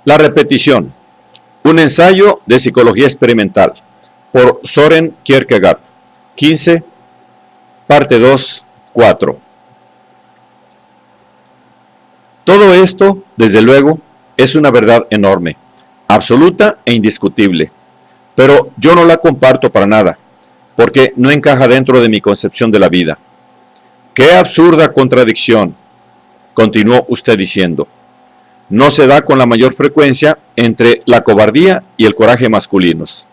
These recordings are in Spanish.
La repetición. Un ensayo de psicología experimental. Por Søren Kierkegaard. 15, parte 2, 4. Todo esto, desde luego, es una verdad enorme, absoluta e indiscutible. Pero yo no la comparto para nada, porque no encaja dentro de mi concepción de la vida. ¡Qué absurda contradicción!, continuó usted diciendo. No se da con la mayor frecuencia entre la cobardía y el coraje masculinos.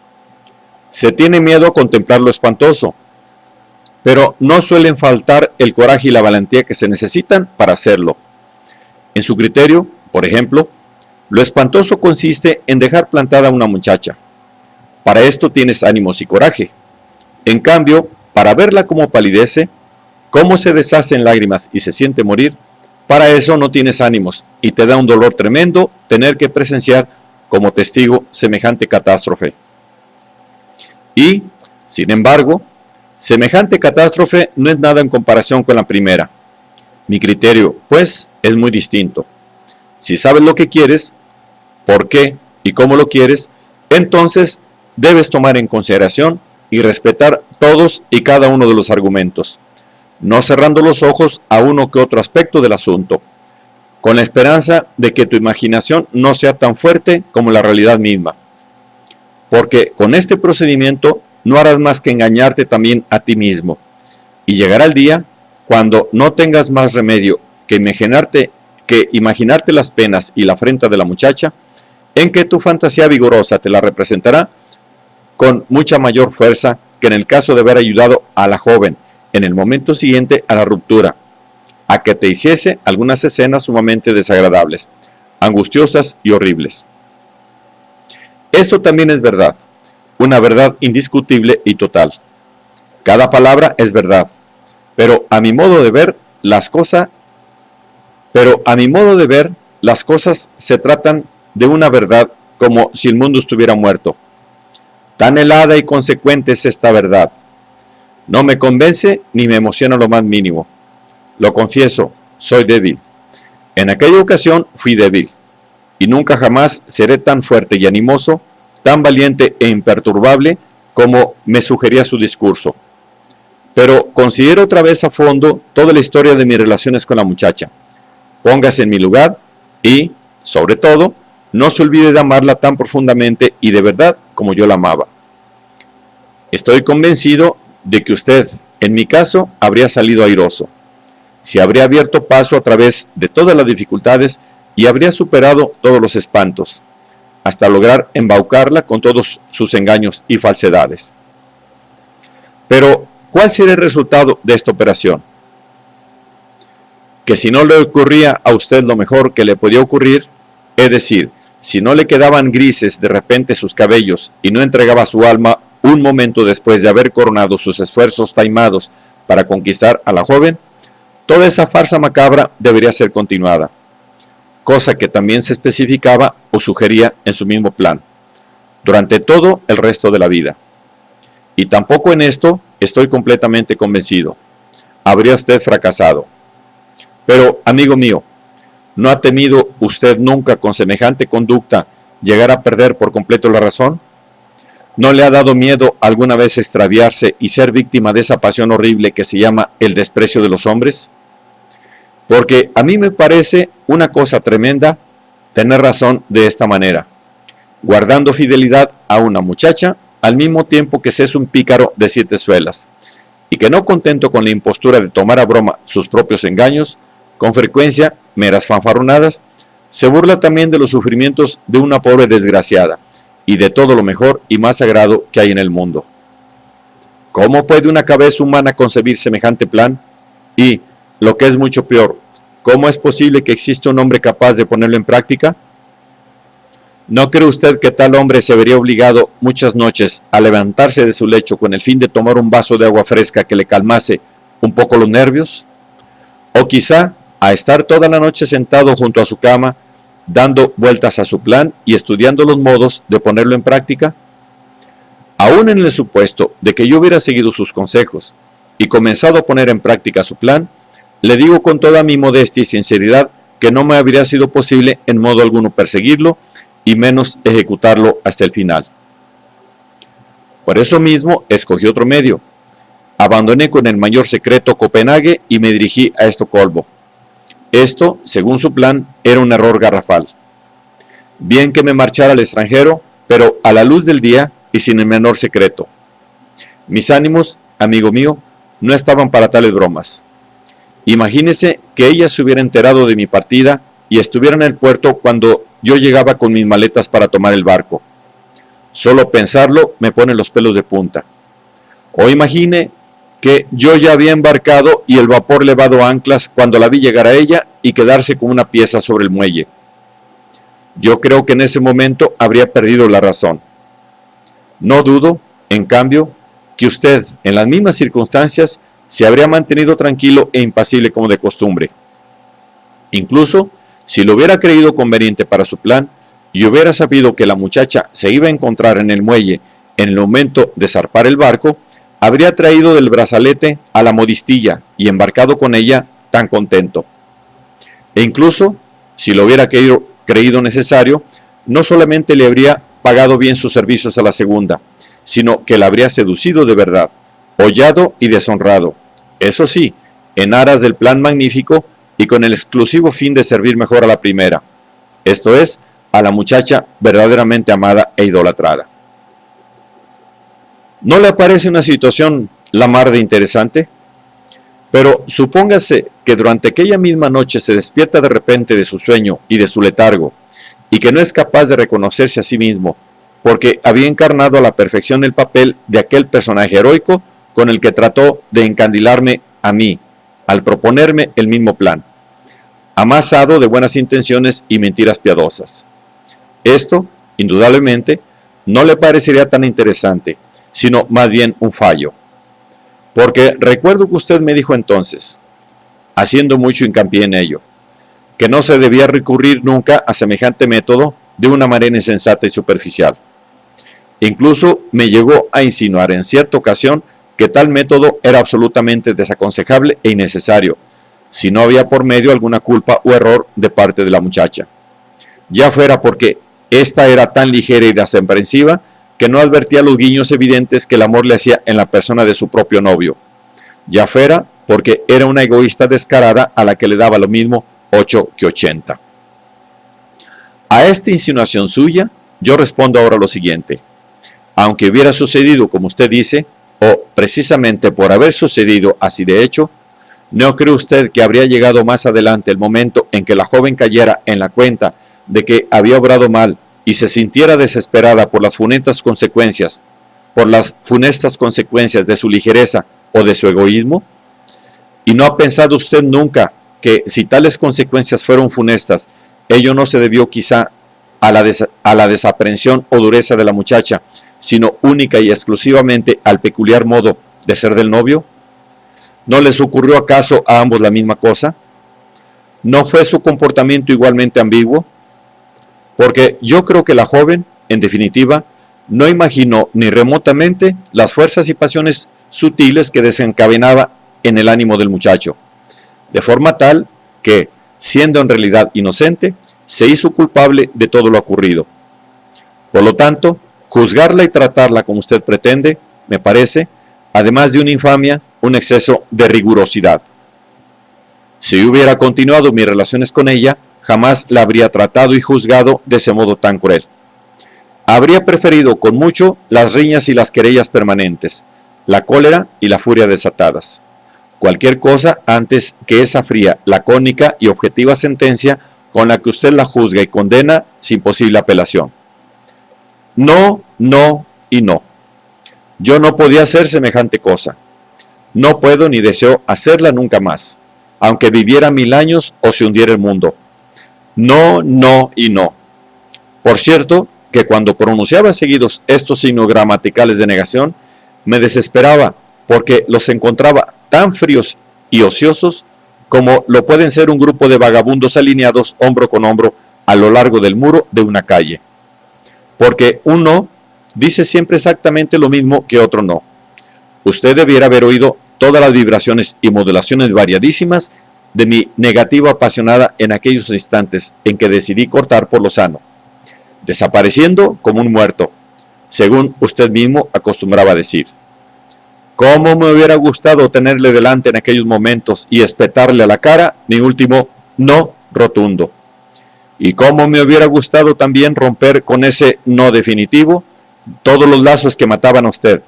Se tiene miedo a contemplar lo espantoso, pero no suelen faltar el coraje y la valentía que se necesitan para hacerlo. En su criterio, por ejemplo, lo espantoso consiste en dejar plantada a una muchacha. Para esto tienes ánimos y coraje. En cambio, para verla cómo palidece, cómo se deshace en lágrimas y se siente morir, para eso no tienes ánimos y te da un dolor tremendo tener que presenciar como testigo semejante catástrofe. Y, sin embargo, semejante catástrofe no es nada en comparación con la primera. Mi criterio, pues, es muy distinto. Si sabes lo que quieres, por qué y cómo lo quieres, entonces debes tomar en consideración y respetar todos y cada uno de los argumentos, no cerrando los ojos a uno que otro aspecto del asunto, con la esperanza de que tu imaginación no sea tan fuerte como la realidad misma. Porque con este procedimiento no harás más que engañarte también a ti mismo, y llegará el día cuando no tengas más remedio que imaginarte las penas y la afrenta de la muchacha, en que tu fantasía vigorosa te la representará con mucha mayor fuerza que en el caso de haber ayudado a la joven en el momento siguiente a la ruptura, a que te hiciese algunas escenas sumamente desagradables, angustiosas y horribles. Esto también es verdad, una verdad indiscutible y total. Cada palabra es verdad, pero a mi modo de ver, las cosas se tratan de una verdad como si el mundo estuviera muerto. Tan helada y consecuente es esta verdad. No me convence ni me emociona lo más mínimo. Lo confieso, soy débil. En aquella ocasión fui débil, y nunca jamás seré tan fuerte y animoso, tan valiente e imperturbable como me sugería su discurso. Pero considero otra vez a fondo toda la historia de mis relaciones con la muchacha. Póngase en mi lugar y, sobre todo, no se olvide de amarla tan profundamente y de verdad como yo la amaba. Estoy convencido de que usted, en mi caso, habría salido airoso. Se habría abierto paso a través de todas las dificultades y habría superado todos los espantos, hasta lograr embaucarla con todos sus engaños y falsedades. Pero, ¿cuál sería el resultado de esta operación? Que si no le ocurría a usted lo mejor que le podía ocurrir, es decir, si no le quedaban grises de repente sus cabellos y no entregaba su alma un momento después de haber coronado sus esfuerzos taimados para conquistar a la joven, toda esa farsa macabra debería ser continuada, cosa que también se especificaba o sugería en su mismo plan, durante todo el resto de la vida. Y tampoco en esto estoy completamente convencido. Habría usted fracasado. Pero, amigo mío, ¿no ha temido usted nunca con semejante conducta llegar a perder por completo la razón? ¿No le ha dado miedo alguna vez extraviarse y ser víctima de esa pasión horrible que se llama el desprecio de los hombres? Porque a mí me parece una cosa tremenda tener razón de esta manera, guardando fidelidad a una muchacha al mismo tiempo que se es un pícaro de 7 suelas, y que no contento con la impostura de tomar a broma sus propios engaños, con frecuencia meras fanfarronadas, se burla también de los sufrimientos de una pobre desgraciada, y de todo lo mejor y más sagrado que hay en el mundo. ¿Cómo puede una cabeza humana concebir semejante plan? Y, lo que es mucho peor, ¿cómo es posible que exista un hombre capaz de ponerlo en práctica? ¿No cree usted que tal hombre se vería obligado muchas noches a levantarse de su lecho con el fin de tomar un vaso de agua fresca que le calmase un poco los nervios? O quizá a estar toda la noche sentado junto a su cama, dando vueltas a su plan y estudiando los modos de ponerlo en práctica? Aún en el supuesto de que yo hubiera seguido sus consejos y comenzado a poner en práctica su plan, le digo con toda mi modestia y sinceridad que no me habría sido posible en modo alguno perseguirlo y menos ejecutarlo hasta el final. Por eso mismo escogí otro medio. Abandoné con el mayor secreto Copenhague y me dirigí a Estocolmo. Esto, según su plan, era un error garrafal. Bien que me marchara al extranjero, pero a la luz del día y sin el menor secreto. Mis ánimos, amigo mío, no estaban para tales bromas. Imagínese que ella se hubiera enterado de mi partida y estuviera en el puerto cuando yo llegaba con mis maletas para tomar el barco. Solo pensarlo me pone los pelos de punta. O imagine que yo ya había embarcado y el vapor levado anclas cuando la vi llegar a ella y quedarse como una pieza sobre el muelle. Yo creo que en ese momento habría perdido la razón. No dudo, en cambio, que usted, en las mismas circunstancias, se habría mantenido tranquilo e impasible como de costumbre. Incluso, si lo hubiera creído conveniente para su plan, y hubiera sabido que la muchacha se iba a encontrar en el muelle en el momento de zarpar el barco, habría traído del brazalete a la modistilla y embarcado con ella tan contento. E incluso, si lo hubiera creído necesario, no solamente le habría pagado bien sus servicios a la segunda, sino que la habría seducido de verdad, hollado y deshonrado. Eso sí, en aras del plan magnífico y con el exclusivo fin de servir mejor a la primera, esto es, a la muchacha verdaderamente amada e idolatrada. ¿No le parece una situación la mar de interesante? Pero supóngase que durante aquella misma noche se despierta de repente de su sueño y de su letargo, y que no es capaz de reconocerse a sí mismo, porque había encarnado a la perfección el papel de aquel personaje heroico con el que trató de encandilarme a mí, al proponerme el mismo plan, amasado de buenas intenciones y mentiras piadosas. Esto, indudablemente, no le parecería tan interesante, sino más bien un fallo. Porque recuerdo que usted me dijo entonces, haciendo mucho hincapié en ello, que no se debía recurrir nunca a semejante método de una manera insensata y superficial. Incluso me llegó a insinuar en cierta ocasión que tal método era absolutamente desaconsejable e innecesario, si no había por medio alguna culpa o error de parte de la muchacha. Ya fuera porque ésta era tan ligera y desaprensiva que no advertía los guiños evidentes que el amor le hacía en la persona de su propio novio. Ya fuera porque era una egoísta descarada a la que le daba lo mismo 8 que 80. A esta insinuación suya, yo respondo ahora lo siguiente. Aunque hubiera sucedido como usted dice, o precisamente por haber sucedido así de hecho, ¿no cree usted que habría llegado más adelante el momento en que la joven cayera en la cuenta de que había obrado mal y se sintiera desesperada por las funestas consecuencias de su ligereza o de su egoísmo? ¿Y no ha pensado usted nunca que si tales consecuencias fueron funestas, ello no se debió quizá a la desaprensión o dureza de la muchacha, sino única y exclusivamente al peculiar modo de ser del novio? ¿No les ocurrió acaso a ambos la misma cosa? ¿No fue su comportamiento igualmente ambiguo? Porque yo creo que la joven, en definitiva, no imaginó ni remotamente las fuerzas y pasiones sutiles que desencadenaba en el ánimo del muchacho, de forma tal que, siendo en realidad inocente, se hizo culpable de todo lo ocurrido. Por lo tanto, juzgarla y tratarla como usted pretende, me parece, además de una infamia, un exceso de rigurosidad. Si hubiera continuado mis relaciones con ella, jamás la habría tratado y juzgado de ese modo tan cruel. Habría preferido con mucho las riñas y las querellas permanentes, la cólera y la furia desatadas. Cualquier cosa antes que esa fría, lacónica y objetiva sentencia con la que usted la juzga y condena sin posible apelación. No, no y no. Yo no podía hacer semejante cosa. No puedo ni deseo hacerla nunca más, aunque viviera 1000 años o se hundiera el mundo. No, no y no. Por cierto, que cuando pronunciaba seguidos estos signos gramaticales de negación, me desesperaba porque los encontraba tan fríos y ociosos como lo pueden ser un grupo de vagabundos alineados hombro con hombro a lo largo del muro de una calle. Porque un no dice siempre exactamente lo mismo que otro no. Usted debiera haber oído todas las vibraciones y modulaciones variadísimas de mi negativa apasionada en aquellos instantes en que decidí cortar por lo sano, desapareciendo como un muerto, según usted mismo acostumbraba decir. ¿Cómo me hubiera gustado tenerle delante en aquellos momentos y espetarle a la cara mi último no rotundo? Y cómo me hubiera gustado también romper con ese no definitivo todos los lazos que mataban a usted,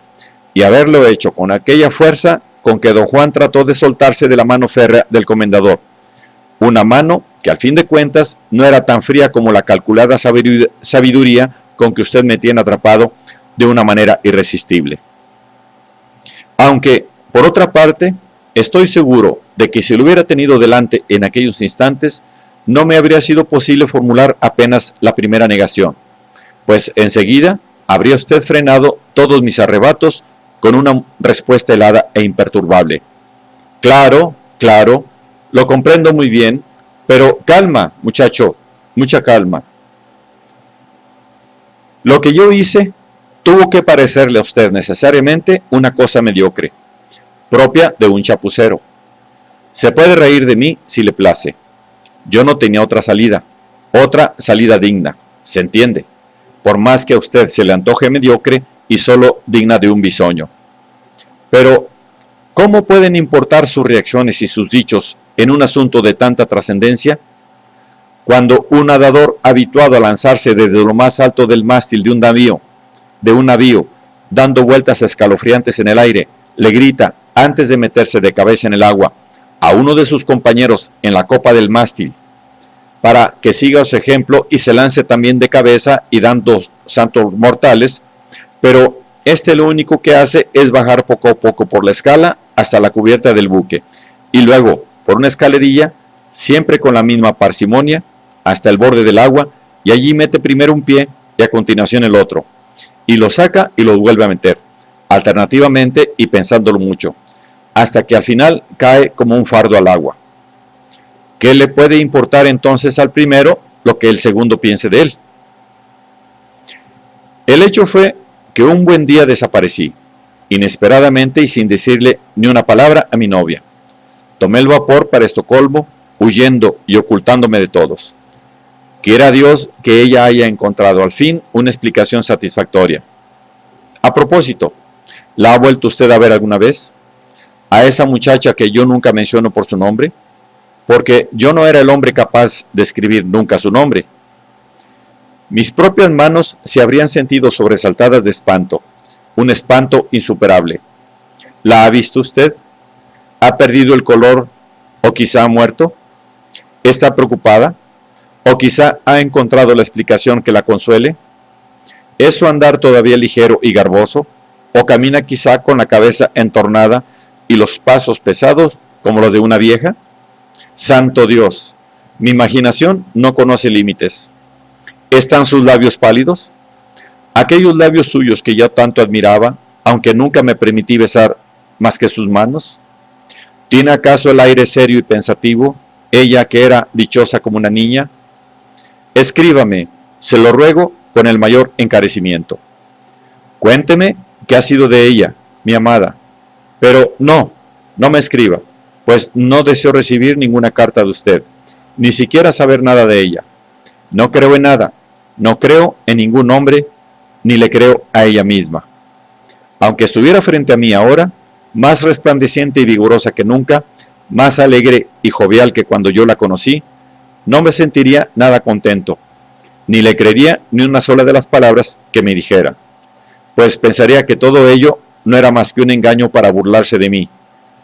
y haberlo hecho con aquella fuerza con que don Juan trató de soltarse de la mano férrea del comendador, una mano que al fin de cuentas no era tan fría como la calculada sabiduría con que usted me tiene atrapado de una manera irresistible. Aunque, por otra parte, estoy seguro de que si lo hubiera tenido delante en aquellos instantes, no me habría sido posible formular apenas la primera negación, pues enseguida habría usted frenado todos mis arrebatos con una respuesta helada e imperturbable. Claro, claro, lo comprendo muy bien, pero calma, muchacho, mucha calma. Lo que yo hice tuvo que parecerle a usted necesariamente una cosa mediocre, propia de un chapucero. Se puede reír de mí si le place. Yo no tenía otra salida digna, ¿se entiende? Por más que a usted se le antoje mediocre y solo digna de un bisoño. Pero, ¿cómo pueden importar sus reacciones y sus dichos en un asunto de tanta trascendencia? Cuando un nadador habituado a lanzarse desde lo más alto del mástil de un navío, dando vueltas escalofriantes en el aire, le grita, antes de meterse de cabeza en el agua, a uno de sus compañeros en la copa del mástil, para que siga su ejemplo y se lance también de cabeza y dando saltos mortales, pero este lo único que hace es bajar poco a poco por la escala hasta la cubierta del buque, y luego, por una escalerilla, siempre con la misma parsimonia, hasta el borde del agua, y allí mete primero un pie y a continuación el otro, y lo saca y lo vuelve a meter, alternativamente y pensándolo mucho, hasta que al final cae como un fardo al agua. ¿Qué le puede importar entonces al primero lo que el segundo piense de él? El hecho fue que un buen día desaparecí, inesperadamente y sin decirle ni una palabra a mi novia. Tomé el vapor para Estocolmo, huyendo y ocultándome de todos. Quiera Dios que ella haya encontrado al fin una explicación satisfactoria. A propósito, ¿la ha vuelto usted a ver alguna vez? A esa muchacha que yo nunca menciono por su nombre, porque yo no era el hombre capaz de escribir nunca su nombre. Mis propias manos se habrían sentido sobresaltadas de espanto, un espanto insuperable. ¿La ha visto usted? ¿Ha perdido el color o quizá ha muerto? ¿Está preocupada? ¿O quizá ha encontrado la explicación que la consuele? ¿Es su andar todavía ligero y garboso? ¿O camina quizá con la cabeza entornada y los pasos pesados como los de una vieja? ¡Santo Dios! Mi imaginación no conoce límites. ¿Están sus labios pálidos? Aquellos labios suyos que yo tanto admiraba, aunque nunca me permití besar más que sus manos. ¿Tiene acaso el aire serio y pensativo, ella que era dichosa como una niña? Escríbame, se lo ruego con el mayor encarecimiento. Cuénteme qué ha sido de ella, mi amada. Pero no me escriba, pues no deseo recibir ninguna carta de usted, ni siquiera saber nada de ella. No creo en nada, no creo en ningún hombre, ni le creo a ella misma. Aunque estuviera frente a mí ahora, más resplandeciente y vigorosa que nunca, más alegre y jovial que cuando yo la conocí, no me sentiría nada contento, ni le creería ni una sola de las palabras que me dijera, pues pensaría que todo ello no era más que un engaño para burlarse de mí,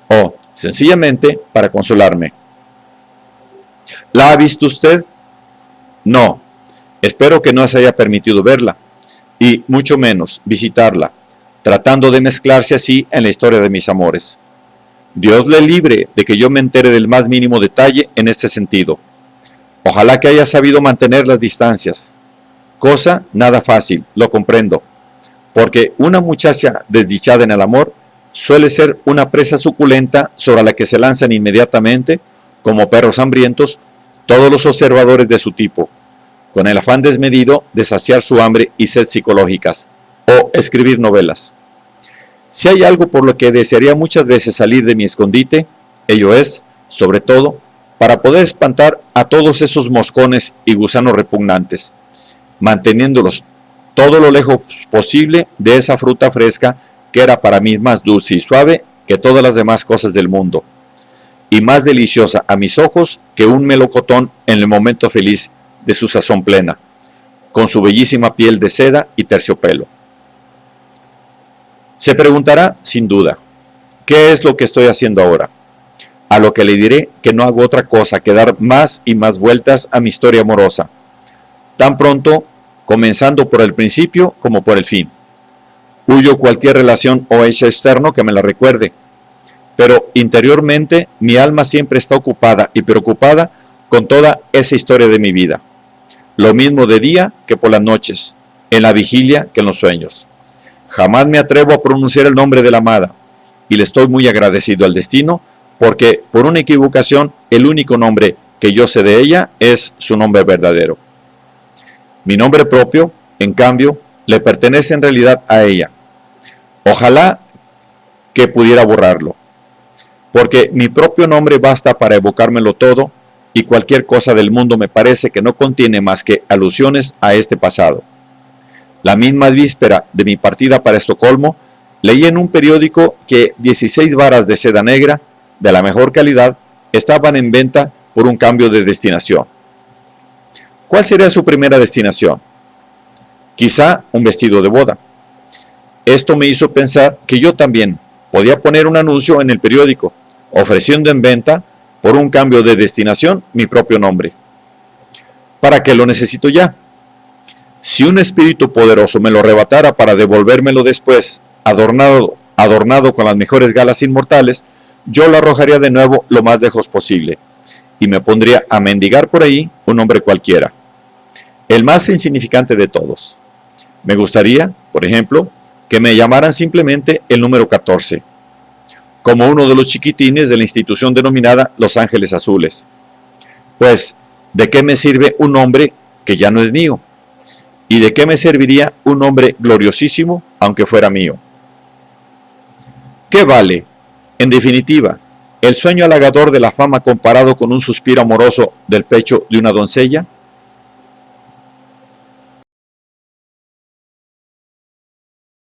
o sencillamente para consolarme. ¿La ha visto usted? No, espero que no se haya permitido verla, y mucho menos visitarla, tratando de mezclarse así en la historia de mis amores. Dios le libre de que yo me entere del más mínimo detalle en este sentido. Ojalá que haya sabido mantener las distancias, cosa nada fácil, lo comprendo, porque una muchacha desdichada en el amor suele ser una presa suculenta sobre la que se lanzan inmediatamente, como perros hambrientos, todos los observadores de su tipo, con el afán desmedido de saciar su hambre y sed psicológicas, o escribir novelas. Si hay algo por lo que desearía muchas veces salir de mi escondite, ello es, sobre todo, para poder espantar a todos esos moscones y gusanos repugnantes, manteniéndolos todo lo lejos posible de esa fruta fresca que era para mí más dulce y suave que todas las demás cosas del mundo, y más deliciosa a mis ojos que un melocotón en el momento feliz de su sazón plena, con su bellísima piel de seda y terciopelo. Se preguntará, sin duda, ¿qué es lo que estoy haciendo ahora? A lo que le diré que no hago otra cosa que dar más y más vueltas a mi historia amorosa, tan pronto comenzando por el principio como por el fin. Huyo cualquier relación o hecho externo que me la recuerde, pero interiormente mi alma siempre está ocupada y preocupada con toda esa historia de mi vida. Lo mismo de día que por las noches, en la vigilia que en los sueños. Jamás me atrevo a pronunciar el nombre de la amada, y le estoy muy agradecido al destino, porque por una equivocación el único nombre que yo sé de ella es su nombre verdadero. Mi nombre propio, en cambio, le pertenece en realidad a ella. Ojalá que pudiera borrarlo, porque mi propio nombre basta para evocármelo todo, y cualquier cosa del mundo me parece que no contiene más que alusiones a este pasado. La misma víspera de mi partida para Estocolmo, leí en un periódico que 16 varas de seda negra, de la mejor calidad, estaban en venta por un cambio de destinación. ¿Cuál sería su primera destinación? Quizá un vestido de boda. Esto me hizo pensar que yo también podía poner un anuncio en el periódico, ofreciendo en venta, por un cambio de destinación, mi propio nombre. ¿Para qué lo necesito ya? Si un espíritu poderoso me lo arrebatara para devolvérmelo después, adornado con las mejores galas inmortales, yo lo arrojaría de nuevo lo más lejos posible, y me pondría a mendigar por ahí un nombre cualquiera, el más insignificante de todos. Me gustaría, por ejemplo, que me llamaran simplemente el número 14, como uno de los chiquitines de la institución denominada Los Ángeles Azules. Pues, ¿de qué me sirve un nombre que ya no es mío? ¿Y de qué me serviría un nombre gloriosísimo, aunque fuera mío? ¿Qué vale, en definitiva, el sueño halagador de la fama comparado con un suspiro amoroso del pecho de una doncella?